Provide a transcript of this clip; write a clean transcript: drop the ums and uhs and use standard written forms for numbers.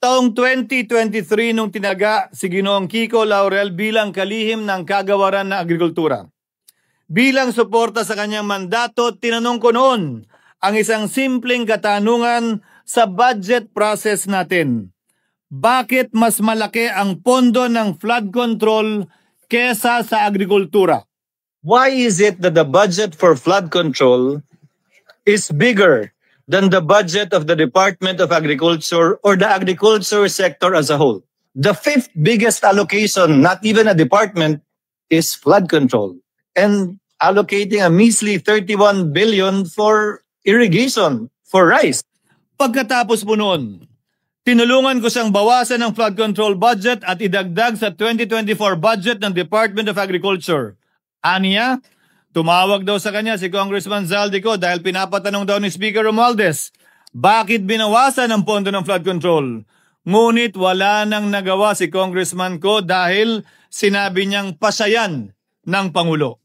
Taong 2023 nung tinaga si Ginoong Kiko Laurel bilang kalihim ng kagawaran ng agrikultura. Bilang suporta sa kanyang mandato, tinanong ko noon ang isang simpleng katanungan sa budget process natin. Bakit mas malaki ang pondo ng flood control kesa sa agrikultura? Why is it that the budget for flood control is bigger than the budget of the Department of Agriculture or the agriculture sector as a whole? The fifth biggest allocation, not even a department, is flood control. And allocating a measly 31 billion for irrigation, for rice. Pagkatapos po noon, tinulungan ko siyang bawasan ng flood control budget at idagdag sa 2024 budget ng Department of Agriculture. Aniya, tumawag daw sa kanya si Congressman Zaldico dahil pinapatanong daw ni Speaker Romualdez, bakit binawasan ang pondo ng flood control? Ngunit wala nang nagawa si Congressman ko dahil sinabi niyang pasayan ng Pangulo.